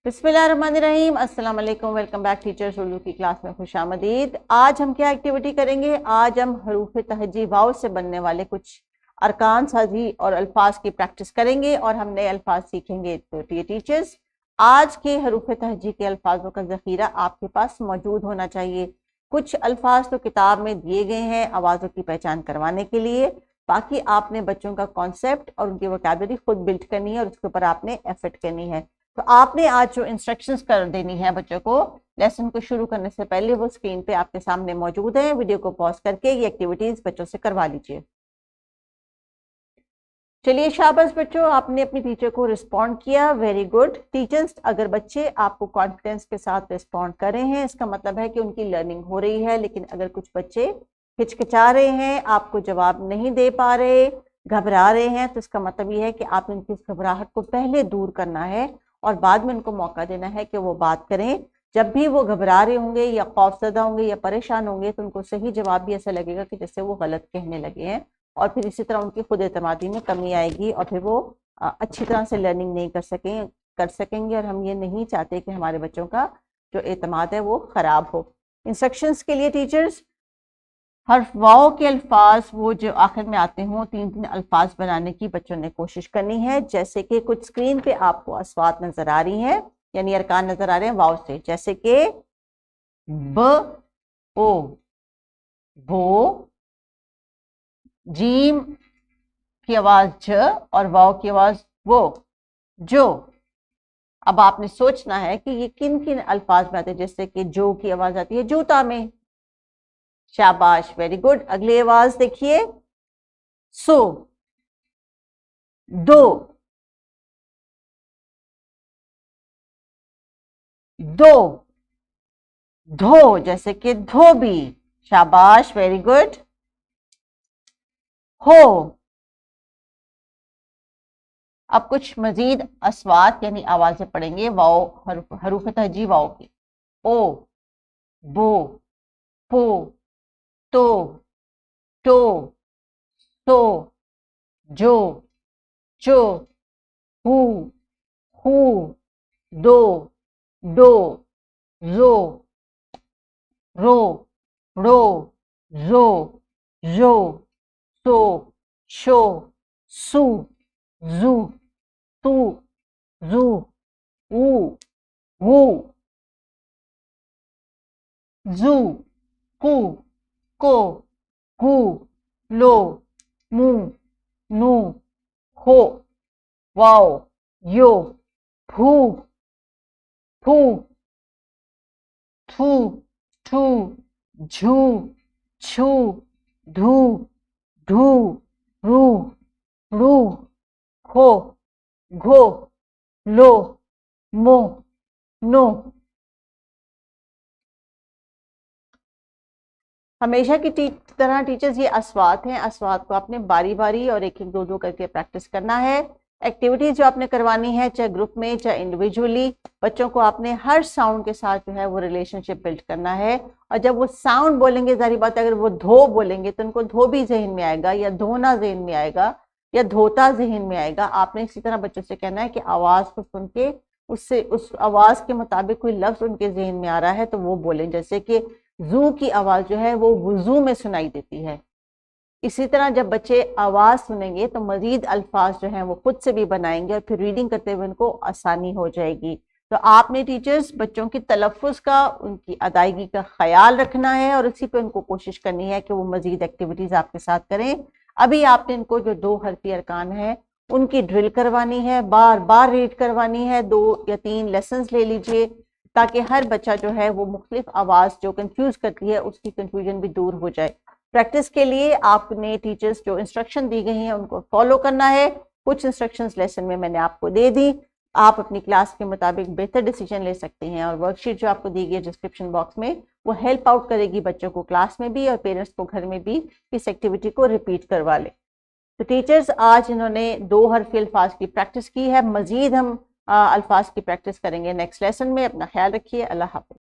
बिस्मिल्लाहिर्रहमानिर्रहीम, अस्सलाम वालेकुम। वेलकम बैक टीचर्स उर्दू की क्लास में खुशामदीद। आज हम क्या एक्टिविटी करेंगे? आज हम हरूफ तहजी वाव से बनने वाले कुछ अरकान साजी और अल्फाज की प्रैक्टिस करेंगे और हम नए अल्फाज सीखेंगे। तो टीचर्स, आज के हरूफ तहजी के अल्फाजों का जखीरा आपके पास मौजूद होना चाहिए। कुछ अल्फाज तो किताब में दिए गए हैं आवाज़ों की पहचान करवाने के लिए, बाकी आपने बच्चों का कॉन्सेप्ट और उनकी वोकैबुलरी खुद बिल्ड करनी है और उसके ऊपर आपने एफर्ट करनी है। तो आपने आज जो इंस्ट्रक्शंस कर देनी है बच्चों को लेसन को शुरू करने से पहले, वो स्क्रीन पे आपके सामने मौजूद है। वीडियो को पॉज करके ये एक्टिविटीज बच्चों से करवा लीजिए। चलिए शाबाश बच्चों, आपने अपनी टीचर को रिस्पॉन्ड किया, वेरी गुड। टीचर्स, अगर बच्चे आपको कॉन्फिडेंस के साथ रिस्पॉन्ड कर रहे हैं इसका मतलब है कि उनकी लर्निंग हो रही है। लेकिन अगर कुछ बच्चे हिचकिचा रहे हैं, आपको जवाब नहीं दे पा रहे, घबरा रहे हैं, तो इसका मतलब ये है कि आपने उनकी इस घबराहट को पहले दूर करना है और बाद में उनको मौका देना है कि वो बात करें। जब भी वो घबरा रहे होंगे या खौफजदा होंगे या परेशान होंगे तो उनको सही जवाब भी ऐसा लगेगा कि जैसे वो गलत कहने लगे हैं, और फिर इसी तरह उनकी खुद एतमादी में कमी आएगी और फिर वो अच्छी तरह से लर्निंग नहीं कर सकेंगे। और हम ये नहीं चाहते कि हमारे बच्चों का जो एतमाद है वो ख़राब हो। इंस्ट्रक्शंस के लिए टीचर्स, हर्फ वाव के अल्फाज वो जो आखिर में आते हों, तीन तीन अल्फाज बनाने की बच्चों ने कोशिश करनी है। जैसे कि कुछ स्क्रीन पे आपको अस्वात नजर आ रही हैं, यानी अरकान नजर आ रहे हैं वाव से, जैसे कि ब ओ, बो, जीम की आवाज ज और वाव की आवाज वो, जो। अब आपने सोचना है कि ये किन किन अल्फाज में आते हैं। जैसे कि जो की आवाज आती है जूता में, शाबाश, वेरी गुड। अगली आवाज देखिए, सो, दो, दो, धो, जैसे कि धोबी, शाबाश, वेरी गुड। हो। अब कुछ मजीद अस्वात यानी आवाजें पढ़ेंगे वाव, हरूफ तहजी वाव की। ओ, बो, पो, तो, टो, तो, जो, चो, हु, हु, दो, डो, जो, रो, रो, जो, जो, सो, शो, सु, जू, तू, जू, ऊ, वू, जू, कु, को, कु, लो, मु, नु, हो, वाओ, यो, फू, फू, थू, ठू, झू, छू, धू, ढू, रू, रू, खो, घो, लो, मो, नो। हमेशा की तरह टीचर्स, ये अस्वात हैं। अस्वात को आपने बारी बारी और एक एक दो दो करके प्रैक्टिस करना है। एक्टिविटीज जो आपने करवानी है, चाहे ग्रुप में चाहे इंडिविजुअली, बच्चों को आपने हर साउंड के साथ जो है वो रिलेशनशिप बिल्ड करना है। और जब वो साउंड बोलेंगे, जारी बात है, अगर वो धो बोलेंगे तो उनको धोबी जहन में आएगा या धोना जहन में आएगा या धोता जहन में आएगा। आपने इसी तरह बच्चों से कहना है कि आवाज को सुन के उससे उस आवाज के मुताबिक कोई लफ्ज उनके जहन में आ रहा है तो वो बोलें। जैसे कि जू की आवाज जो है वो वुजू में सुनाई देती है। इसी तरह जब बच्चे आवाज सुनेंगे तो मजीद अल्फाज जो हैं वो खुद से भी बनाएंगे और फिर रीडिंग करते हुए उनको आसानी हो जाएगी। तो आपने टीचर्स बच्चों की तलफ़ुज़ का, उनकी अदायगी का ख्याल रखना है और इसी पे उनको कोशिश करनी है कि वो मजीद एक्टिविटीज आपके साथ करें। अभी आपने इनको जो दो हरफी अरकान है उनकी ड्रिल करवानी है, बार बार रीड करवानी है। 2 या 3 लेसन्स ले लीजिए ताकि हर बच्चा जो है वो मुख्तलिफ आवाज जो कंफ्यूज करती है उसकी कंफ्यूजन भी दूर हो जाए। प्रैक्टिस के लिए आपने टीचर्स जो इंस्ट्रक्शन दी गई हैं उनको फॉलो करना है। कुछ इंस्ट्रक्शंस लेसन में मैंने आपको दे दी, आप अपनी क्लास के मुताबिक बेहतर डिसीजन ले सकते हैं। और वर्कशीट जो आपको दी गई है डिस्क्रिप्शन बॉक्स में, वो हेल्प आउट करेगी बच्चों को क्लास में भी और पेरेंट्स को घर में भी इस एक्टिविटी को रिपीट करवा ले। तो टीचर्स, आज इन्होंने 2 हरफी अल्फाज की प्रैक्टिस की है। मजीद हम अल्फाज की प्रैक्टिस करेंगे नेक्स्ट लेसन में। अपना ख्याल रखिए। अल्लाह हाफ़िज़।